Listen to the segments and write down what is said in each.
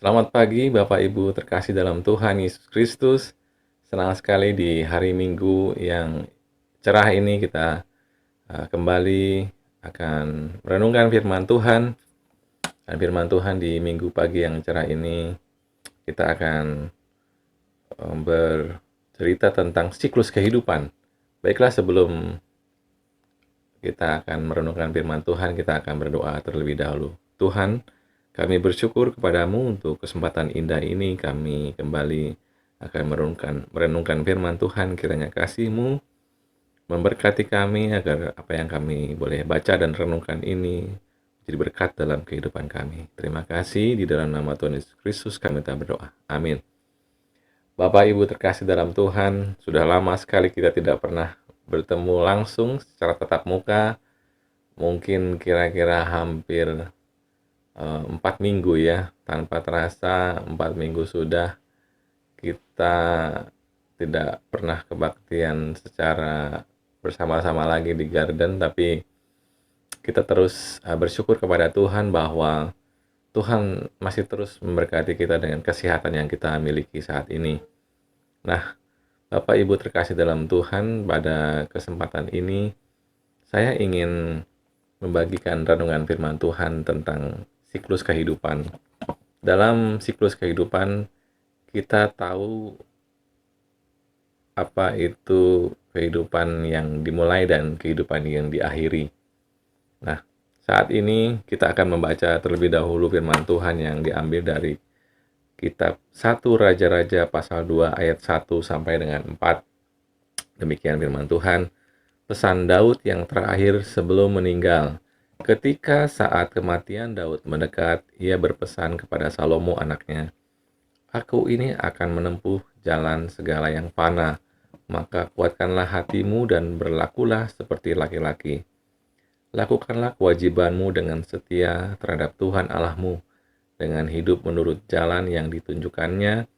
Selamat pagi Bapak Ibu terkasih dalam Tuhan Yesus Kristus. Senang sekali di hari Minggu yang cerah ini kita kembali akan merenungkan firman Tuhan. Dan firman Tuhan di Minggu pagi yang cerah ini kita akan bercerita tentang siklus kehidupan. Baiklah, sebelum kita akan merenungkan firman Tuhan, kita akan berdoa terlebih dahulu. Tuhan, kami bersyukur kepadamu untuk kesempatan indah ini. Kami kembali akan merenungkan firman Tuhan. Kiranya kasih-Mu memberkati kami agar apa yang kami boleh baca dan renungkan ini jadi berkat dalam kehidupan kami. Terima kasih, di dalam nama Tuhan Yesus Kristus kami telah berdoa. Amin. Bapak Ibu terkasih dalam Tuhan, sudah lama sekali kita tidak pernah bertemu langsung secara tatap muka. Mungkin kira-kira hampir 4 minggu ya, tanpa terasa 4 minggu sudah kita tidak pernah kebaktian secara bersama-sama lagi di garden, tapi kita terus bersyukur kepada Tuhan bahwa Tuhan masih terus memberkati kita dengan kesehatan yang kita miliki saat ini. Nah, Bapak Ibu terkasih dalam Tuhan, pada kesempatan ini saya ingin membagikan renungan firman Tuhan tentang siklus kehidupan. Dalam siklus kehidupan, kita tahu apa itu kehidupan yang dimulai dan kehidupan yang diakhiri. Nah, saat ini kita akan membaca terlebih dahulu firman Tuhan yang diambil dari kitab 1 Raja-Raja pasal 2 ayat 1 sampai dengan 4. Demikian firman Tuhan. Pesan Daud yang terakhir sebelum meninggal. Ketika saat kematian Daud mendekat, ia berpesan kepada Salomo anaknya, "Aku ini akan menempuh jalan segala yang fana, maka kuatkanlah hatimu dan berlakulah seperti laki-laki. Lakukanlah kewajibanmu dengan setia terhadap Tuhan Allahmu, dengan hidup menurut jalan yang ditunjukkannya,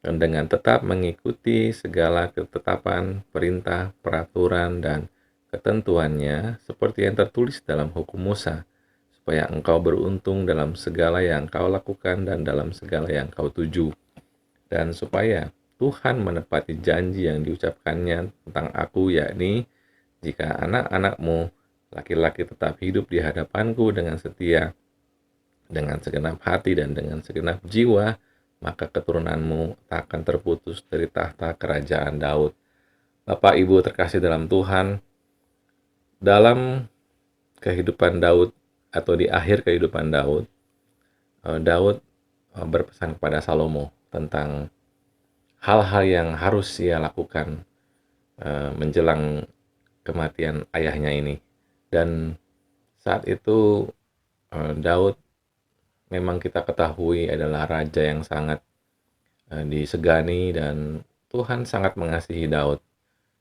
dan dengan tetap mengikuti segala ketetapan, perintah, peraturan, dan ketentuannya seperti yang tertulis dalam hukum Musa, supaya engkau beruntung dalam segala yang kau lakukan dan dalam segala yang kau tuju, dan supaya Tuhan menepati janji yang diucapkannya tentang aku, yakni jika anak-anakmu laki-laki tetap hidup di hadapanku dengan setia, dengan segenap hati dan dengan segenap jiwa, maka keturunanmu tak akan terputus dari tahta kerajaan Daud." Bapak Ibu terkasih dalam Tuhan, dalam kehidupan Daud atau di akhir kehidupan Daud, Daud berpesan kepada Salomo tentang hal-hal yang harus ia lakukan menjelang kematian ayahnya ini. Dan saat itu Daud memang kita ketahui adalah raja yang sangat disegani, dan Tuhan sangat mengasihi Daud.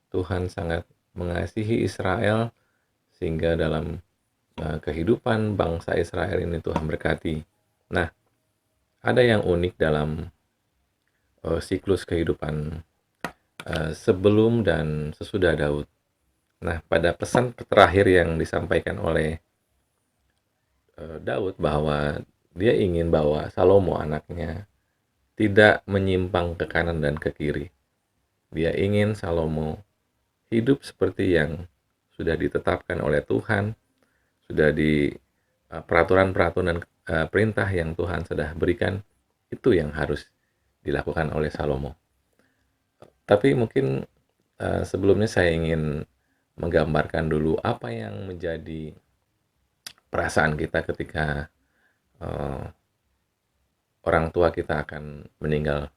Tuhan sangat mengasihi Israel sehingga dalam kehidupan bangsa Israel ini Tuhan berkati. Nah, ada yang unik dalam siklus kehidupan sebelum dan sesudah Daud. Nah, pada pesan terakhir yang disampaikan oleh Daud bahwa dia ingin bahwa Salomo anaknya tidak menyimpang ke kanan dan ke kiri. Dia ingin Salomo hidup seperti yang sudah ditetapkan oleh Tuhan, sudah di peraturan-peraturan dan perintah yang Tuhan sudah berikan, itu yang harus dilakukan oleh Salomo. Tapi mungkin sebelumnya saya ingin menggambarkan dulu apa yang menjadi perasaan kita ketika orang tua kita akan meninggal.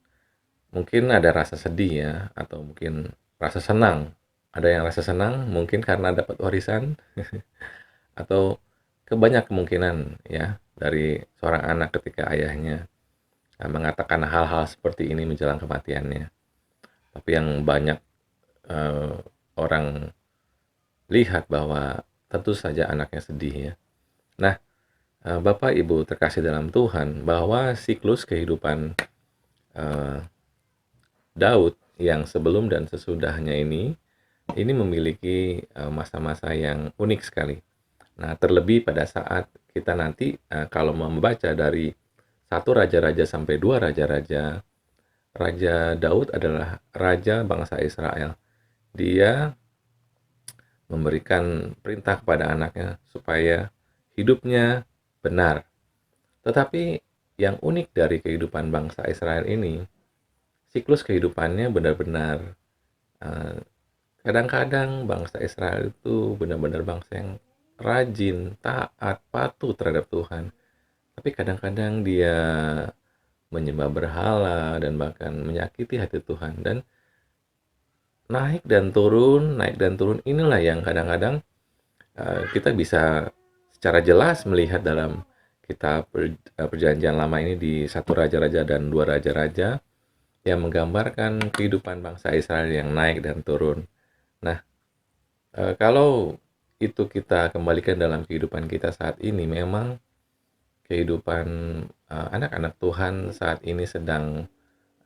Mungkin ada rasa sedih ya, atau mungkin rasa senang. Ada yang rasa senang mungkin karena dapat warisan, atau kebanyak kemungkinan ya dari seorang anak ketika ayahnya mengatakan hal-hal seperti ini menjelang kematiannya. Tapi yang banyak orang lihat bahwa tentu saja anaknya sedih ya. Nah, Bapak Ibu terkasih dalam Tuhan, bahwa siklus kehidupan Daud yang sebelum dan sesudahnya ini memiliki masa-masa yang unik sekali. Nah, terlebih pada saat kita nanti kalau membaca dari 1 1 raja-raja sampai 2 raja-raja, Raja Daud adalah raja bangsa Israel. Dia memberikan perintah kepada anaknya supaya hidupnya benar. Tetapi yang unik dari kehidupan bangsa Israel ini, siklus kehidupannya benar-benar eh, kadang-kadang bangsa Israel itu benar-benar bangsa yang rajin, taat, patuh terhadap Tuhan. Tapi kadang-kadang dia menyembah berhala dan bahkan menyakiti hati Tuhan. Dan naik dan turun inilah yang kadang-kadang kita bisa secara jelas melihat dalam kitab Perjanjian Lama ini di 1 Raja-Raja dan 2 Raja-Raja yang menggambarkan kehidupan bangsa Israel yang naik dan turun. Nah, kalau itu kita kembalikan dalam kehidupan kita saat ini, memang kehidupan anak-anak Tuhan saat ini sedang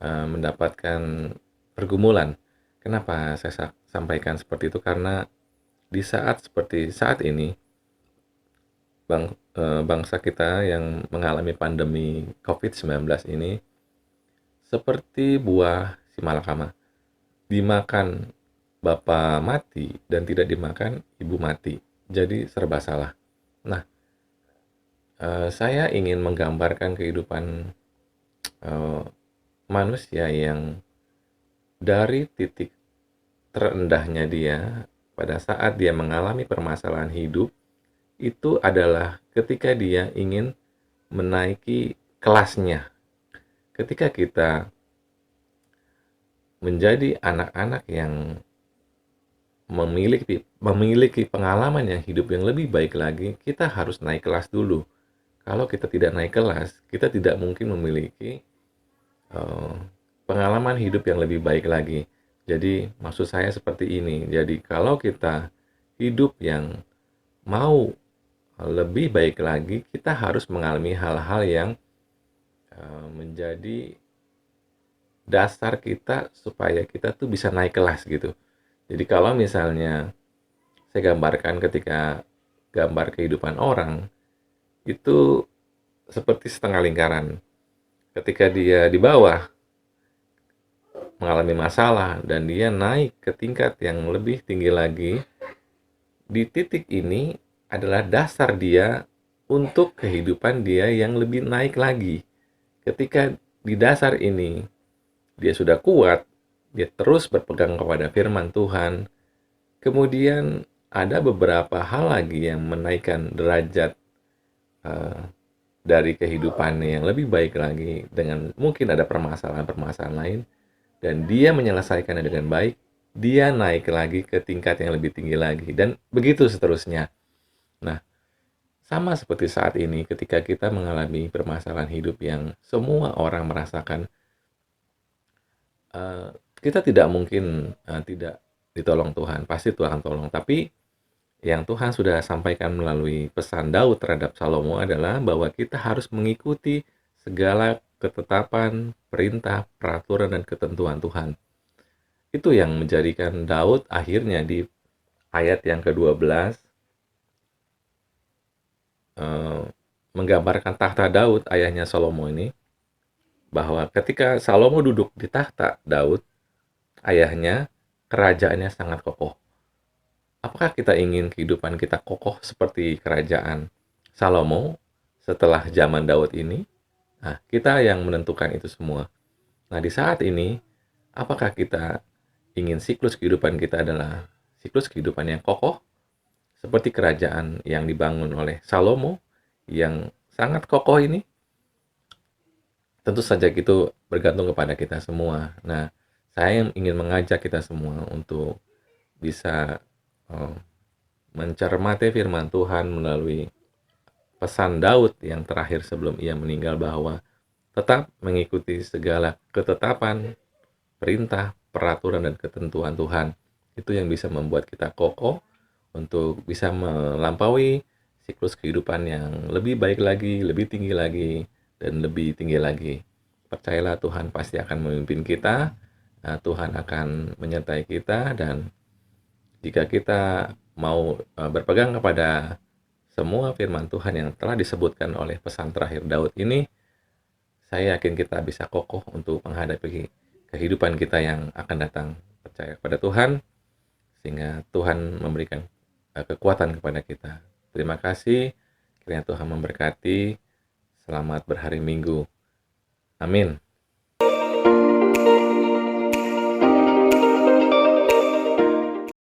mendapatkan pergumulan. Kenapa saya sampaikan seperti itu? Karena di saat seperti saat ini, bangsa kita yang mengalami pandemi COVID-19 ini seperti buah simalakama. Dimakan bapak mati dan tidak dimakan ibu mati. Jadi serba salah. Nah, saya ingin menggambarkan kehidupan manusia yang dari titik terendahnya dia pada saat dia mengalami permasalahan hidup itu adalah ketika dia ingin menaiki kelasnya. Ketika kita menjadi anak-anak yang memiliki pengalaman yang hidup yang lebih baik lagi, kita harus naik kelas dulu. Kalau kita tidak naik kelas, kita tidak mungkin memiliki pengalaman hidup yang lebih baik lagi. Jadi maksud saya seperti ini. Jadi kalau kita hidup yang mau lebih baik lagi, kita harus mengalami hal-hal yang menjadi dasar kita supaya kita tuh bisa naik kelas gitu. Jadi kalau misalnya saya gambarkan ketika gambar kehidupan orang, itu seperti setengah lingkaran. Ketika dia di bawah mengalami masalah dan dia naik ke tingkat yang lebih tinggi lagi, di titik ini adalah dasar dia untuk kehidupan dia yang lebih naik lagi. Ketika di dasar ini dia sudah kuat, dia terus berpegang kepada firman Tuhan. Kemudian ada beberapa hal lagi yang menaikkan derajat dari kehidupannya yang lebih baik lagi dengan mungkin ada permasalahan-permasalahan lain dan dia menyelesaikannya dengan baik, dia naik lagi ke tingkat yang lebih tinggi lagi dan begitu seterusnya. Nah, sama seperti saat ini ketika kita mengalami permasalahan hidup yang semua orang merasakan, kita tidak mungkin tidak ditolong Tuhan, pasti Tuhan tolong. Tapi yang Tuhan sudah sampaikan melalui pesan Daud terhadap Salomo adalah bahwa kita harus mengikuti segala ketetapan, perintah, peraturan, dan ketentuan Tuhan. Itu yang menjadikan Daud akhirnya di ayat yang ke-12 menggambarkan tahta Daud, ayahnya Salomo ini, bahwa ketika Salomo duduk di tahta Daud, ayahnya, kerajaannya sangat kokoh. Apakah kita ingin kehidupan kita kokoh seperti kerajaan Salomo setelah zaman Daud ini? Nah, kita yang menentukan itu semua. Nah, di saat ini, apakah kita ingin siklus kehidupan kita adalah siklus kehidupan yang kokoh seperti kerajaan yang dibangun oleh Salomo yang sangat kokoh ini? Tentu saja itu bergantung kepada kita semua. Nah, saya ingin mengajak kita semua untuk bisa mencermati firman Tuhan melalui pesan Daud yang terakhir sebelum ia meninggal bahwa tetap mengikuti segala ketetapan, perintah, peraturan, dan ketentuan Tuhan. Itu yang bisa membuat kita kokoh untuk bisa melampaui siklus kehidupan yang lebih baik lagi, lebih tinggi lagi, dan lebih tinggi lagi. Percayalah Tuhan pasti akan memimpin kita, Tuhan akan menyertai kita, dan jika kita mau berpegang kepada semua firman Tuhan yang telah disebutkan oleh pesan terakhir Daud ini, saya yakin kita bisa kokoh untuk menghadapi kehidupan kita yang akan datang. Percaya kepada Tuhan, sehingga Tuhan memberikan kekuatan kepada kita. Terima kasih, kiranya Tuhan memberkati. Selamat berhari Minggu. Amin.